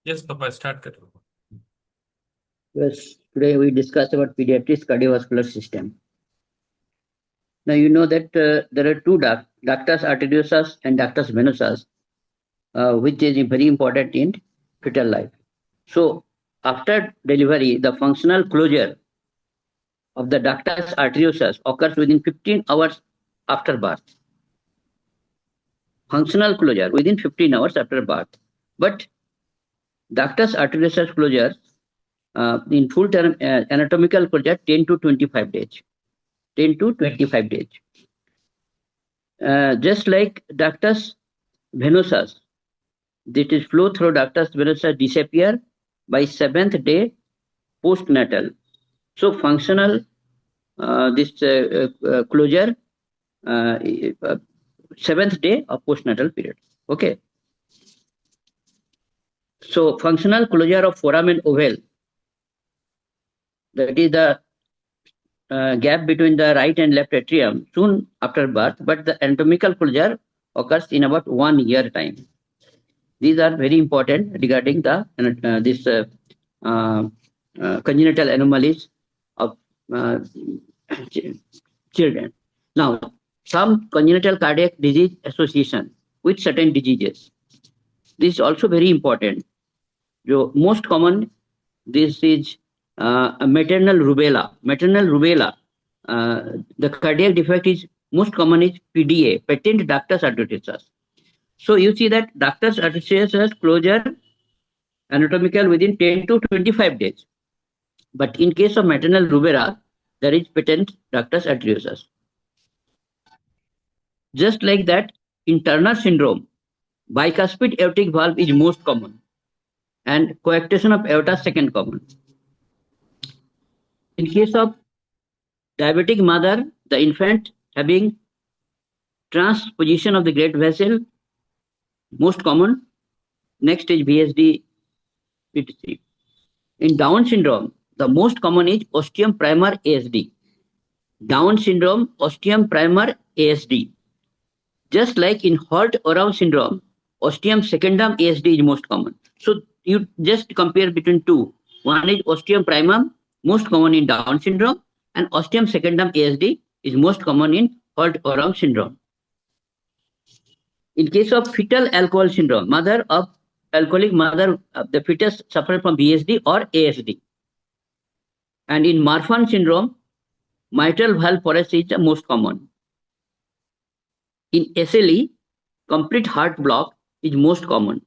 Yes, Papa, start करो. Yes, today we discuss about pediatric cardiovascular system. Now you know that there are two ductus arteriosus and ductus venosus, which is very important in fetal life. So after delivery, the functional closure of the ductus arteriosus occurs within 15 hours after birth. Functional closure within 15 hours after birth. But ductus arteriosus closure in full term anatomical closure 10 to 25 days. 10 to 25 days. Just like ductus venosus, that is flow through ductus venosus disappear by 7th day postnatal. So functional closure 7th day of postnatal period. Okay. So functional closure of foramen ovale, that is the gap between the right and left atrium soon after birth, but the anatomical closure occurs in about 1 year time. These are very important regarding the congenital anomalies of children. Now, some congenital cardiac disease association with certain diseases. This is also very important. The most common, this is maternal rubella. Maternal rubella, the cardiac defect is most common is PDA, patent ductus arteriosus. So you see that ductus arteriosus closure anatomical within 10 to 25 days. But in case of maternal rubella, there is patent ductus arteriosus. Just like that, in Turner syndrome, bicuspid aortic valve is most common, and coarctation of aorta second common. In case of diabetic mother, the infant having transposition of the great vessel, most common. Next is VSD, etc. In Down syndrome, the most common is ostium primar ASD. Down syndrome, ostium primar ASD. Just like in Holt-Oram syndrome, ostium secundum ASD is most common. So you just compare between two. One is ostium primum, most common in Down syndrome, and ostium secundum ASD is most common in Holt-Oram syndrome. In case of fetal alcohol syndrome, mother of alcoholic mother, the fetus suffer from BSD or ASD. And in Marfan syndrome, mitral valve paresis is the most common. In SLE, complete heart block is most common.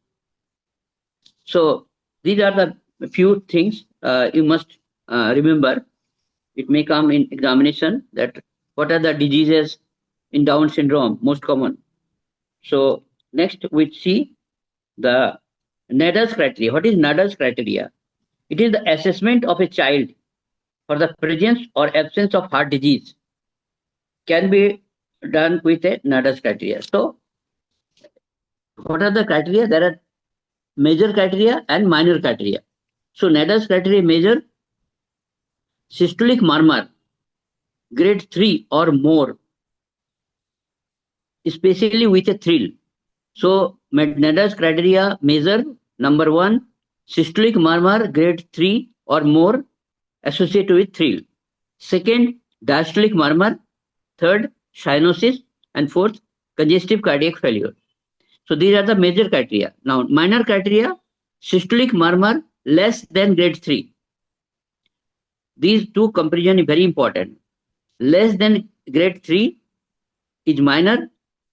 So these are the few things you must remember. It may come in examination that what are the diseases in Down syndrome most common. So next we see the Nader's criteria. What is Nader's criteria? It is the assessment of a child for the presence or absence of heart disease can be done with a Nader's criteria. So what are the criteria? There are major criteria and minor criteria. So Nader's criteria measure systolic murmur, grade 3 or more, especially with a thrill. So Nader's criteria measure number 1, systolic murmur, grade 3 or more, associated with thrill. Second, diastolic murmur. Third, cyanosis. And fourth, congestive cardiac failure. So these are the major criteria. Now, minor criteria, systolic murmur less than grade 3. These two comparison is very important. Less than grade 3 is minor,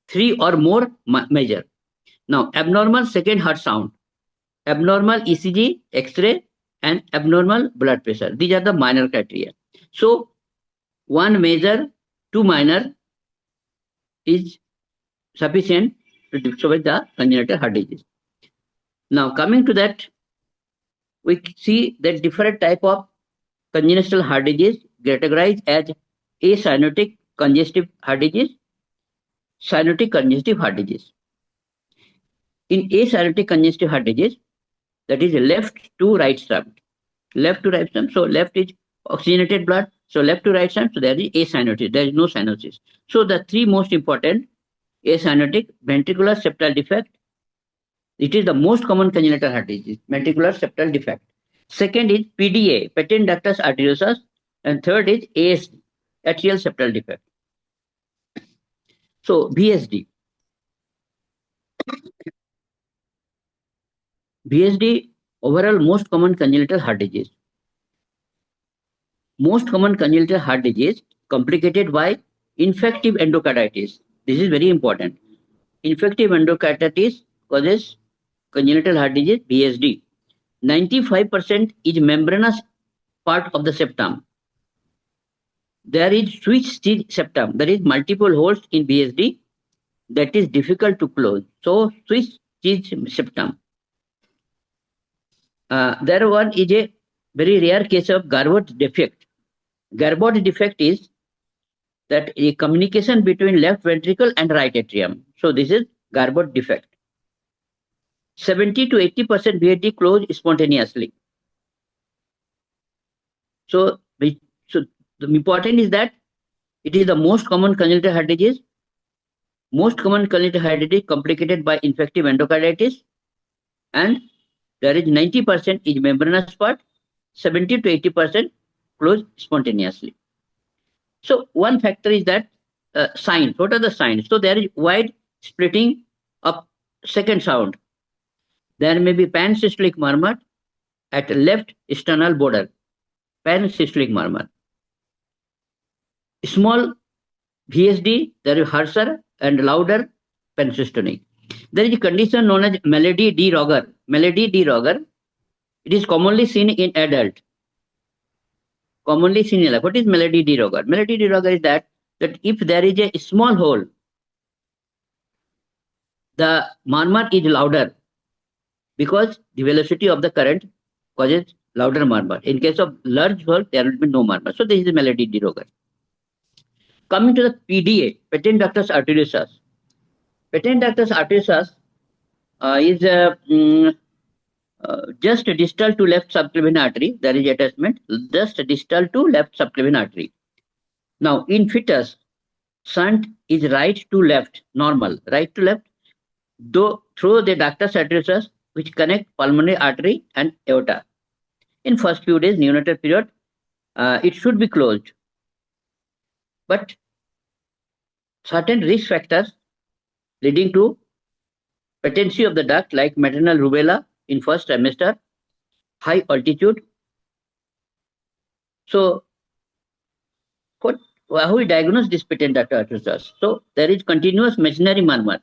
3 or more major. Now, abnormal second heart sound, abnormal ECG, X-ray, and abnormal blood pressure. These are the minor criteria. So, 1 major, 2 minor is sufficient to discover the congenital heart disease. Now, coming to that, we see that different type of congenital heart disease categorized as acyanotic congestive heart disease, cyanotic congestive heart disease. In acyanotic congestive heart disease, that is left to right shunt. Left to right shunt. So left is oxygenated blood. So left to right shunt. So there is acyanosis. There is no cyanosis. So the three most important: acyanotic, ventricular septal defect, It is the most common congenital heart disease, ventricular septal defect. Second is PDA, patent ductus arteriosus, and third is ASD, atrial septal defect. So BSD. BSD, overall most common congenital heart disease. Most common congenital heart disease complicated by infective endocarditis. This is very important. Infective endocarditis causes congenital heart disease, BSD. 95% is membranous part of the septum. There is switch stitch septum. There is multiple holes in BSD that is difficult to close. So switch stitch septum. There one is a very rare case of Garbot defect. Garbot defect is that a communication between left ventricle and right atrium. So this is Garbot defect. 70 to 80% BSD close spontaneously. So the important is that it is the most common congenital heart disease. Most common congenital heart disease complicated by infective endocarditis, and there is 90% is membranous part, 70 to 80% close spontaneously. So one factor is that signs. What are the signs? So there is wide splitting of second sound. There may be pansystolic murmur at left sternal border, pansystolic murmur. Small VSD, there is harsher and louder pansystonic. There is a condition known as melody de Roger. Melody de Roger. It is commonly seen in adult. Commonly seen in adult. What is melody de Roger? Melody de Roger is that if there is a small hole, the murmur is louder because the velocity of the current causes louder murmur. In case of large hole, there will be no murmur. So this is melody de Roger. Coming to the PDA, patent ductus arteriosus. Patent ductus arteriosus is just distal to left subclavian artery. There is attachment just distal to left subclavian artery. Now, in fetus, shunt is right to left, normal, right to left, though through the ductus arteriosus, which connect pulmonary artery and aorta. In first few days, neonatal period, it should be closed. But certain risk factors leading to patency of the duct, like maternal rubella in first trimester, high altitude. So, how we diagnose this patent duct arteriosus? So, there is continuous machinery murmur.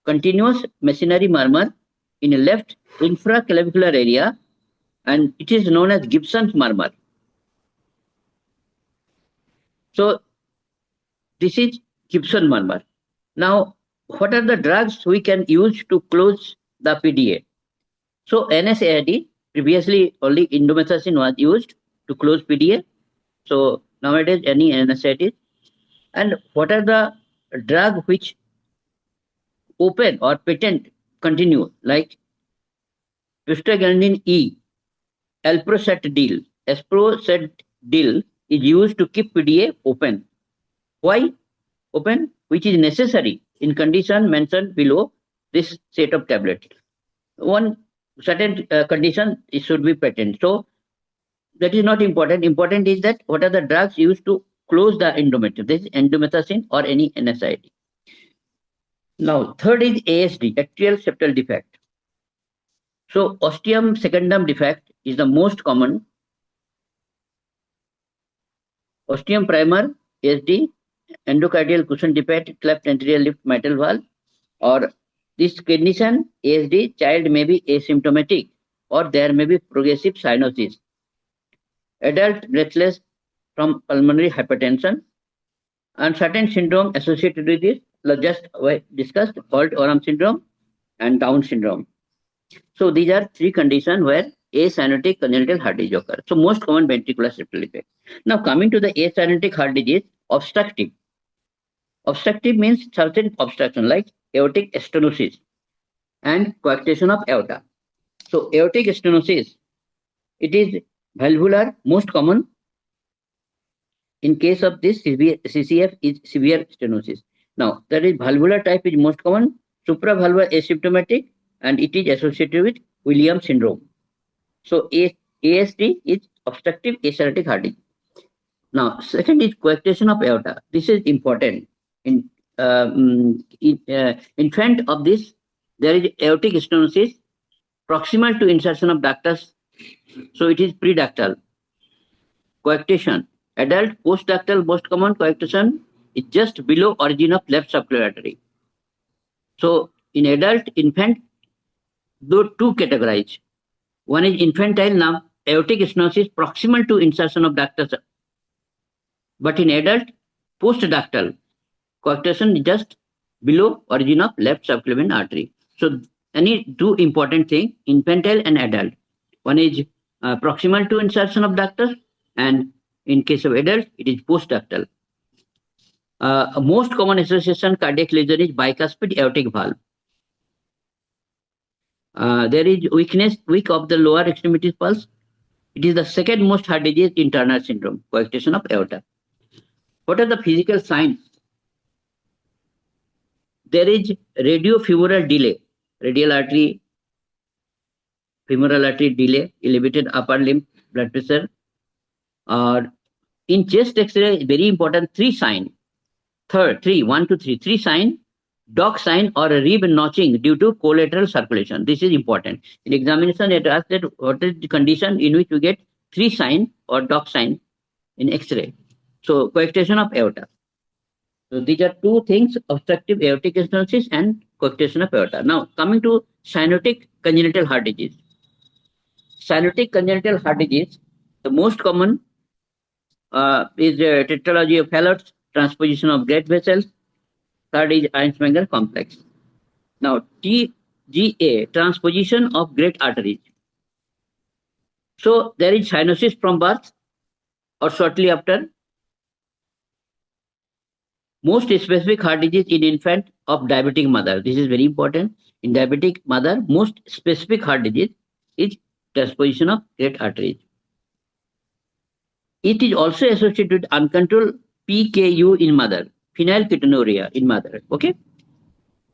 Continuous machinery murmur in a left infraclavicular area, and it is known as Gibson's murmur. So, this is Gibson murmur. Now, what are the drugs we can use to close the PDA? So, NSAID, previously only indomethacin was used to close PDA. So, nowadays any NSAID. And what are the drugs which open or patent continue, like prostaglandin E, alprocetadil. Alprocetadil is used to keep PDA open. Why open? Which is necessary in condition mentioned below this set of tablets. One certain condition, it should be patent. So that is not important. Important is that what are the drugs used to close the endometrium. This is endomethacin or any NSAID. Now, third is ASD, atrial septal defect. So ostium secundum defect is the most common. Ostium primer, ASD, endocardial cushion defect, cleft anterior left mitral valve, or this condition, ASD, child may be asymptomatic or there may be progressive cyanosis. Adult breathless from pulmonary hypertension, and certain syndrome associated with this, just discussed, Holt-Oram syndrome and Down syndrome. So these are three conditions where acyanotic congenital heart disease occurs. So most common ventricular septal defect. Now coming to the acyanotic heart disease, obstructive. Obstructive means certain obstruction like aortic stenosis and coarctation of aorta. So aortic stenosis, it is valvular, most common. In case of this, CCF is severe stenosis. Now, that is valvular type is most common, supravalvular asymptomatic, and it is associated with Williams syndrome. So ASD is obstructive acyanotic heart disease. Now, second is coarctation of aorta. This is important. In infant of this, there is aortic stenosis proximal to insertion of ductus, so it is preductal. Coarctation. Adult postductal, most common coarctation is just below origin of left subclavian artery. So in adult infant, though two categorized. One is infantile, now aortic stenosis proximal to insertion of ductus. But in adult, postductal, coarctation is just below origin of left subclavian artery. So any two important things, infantile and adult. One is proximal to insertion of ductus, and in case of adult, it is postductal. Most common association cardiac lesion is bicuspid aortic valve. There is weak of the lower extremities pulse. It is the second most heart disease in Turner syndrome, coarctation of aorta. What are the physical signs? There is radiofemoral delay, radial artery, femoral artery delay, elevated upper limb blood pressure. In chest X-ray, very important, three sign. Three sign, dock sign or a rib notching due to collateral circulation. This is important. In examination, it asks that what is the condition in which you get three sign or dock sign in X-ray. So coarctation of aorta. So these are two things: obstructive aortic stenosis and coarctation of aorta. Now coming to cyanotic congenital heart disease. Cyanotic congenital heart disease, the most common is Tetralogy of Fallot, transposition of great vessels. Third is Eisenmenger complex. Now TGA, transposition of great arteries. So there is cyanosis from birth or shortly after. Most specific heart disease in infant of diabetic mother. This is very important. In diabetic mother, most specific heart disease is transposition of great arteries. It is also associated with uncontrolled PKU in mother, phenylketonuria in mother. Okay.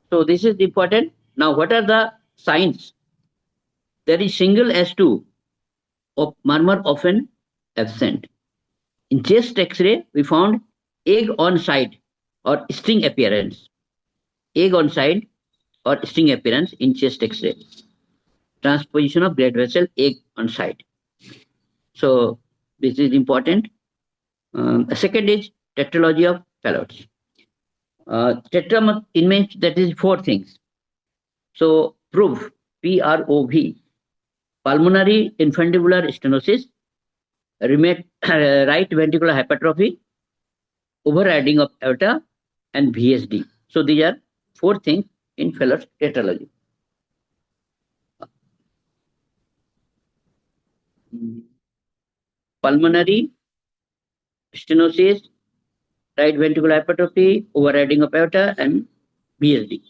So this is important. Now, what are the signs? There is single S2 of murmur often absent. In chest X-ray, we found egg on side or string appearance. Egg on side or string appearance in chest X-ray. Transposition of blood vessel, egg on side. So this is important. Second is tetralogy of Fallot. Tetra means that is four things. So prove, PROV, pulmonary infundibular stenosis, right ventricular hypertrophy, overriding of aorta, and VSD. So these are four things in Fallot tetralogy. Pulmonary stenosis, right ventricular hypertrophy, overriding of aorta, and VSD.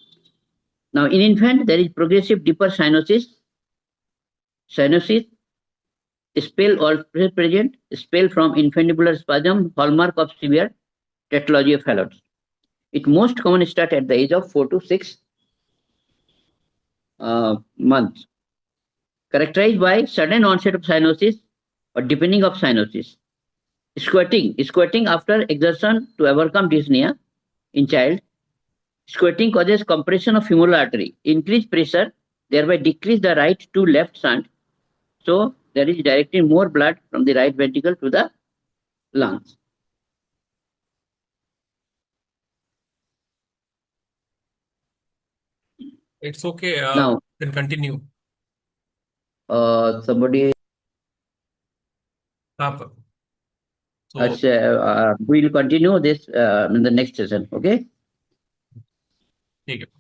Now, in infant, there is progressive deeper cyanosis, spell also present, spell from infundibular spasm, hallmark of severe tetralogy of Fallot. It most common start at the age of 4 to 6 months. Characterized by sudden onset of cyanosis or deepening of cyanosis. Squirting after exertion to overcome dyspnea in child. Squirting causes compression of femoral artery, increase pressure, thereby decrease the right to left shunt. So there is directing more blood from the right ventricle to the lungs. It's okay. Now, then continue. Somebody. So we will continue this in the next session. Okay. ठीक है.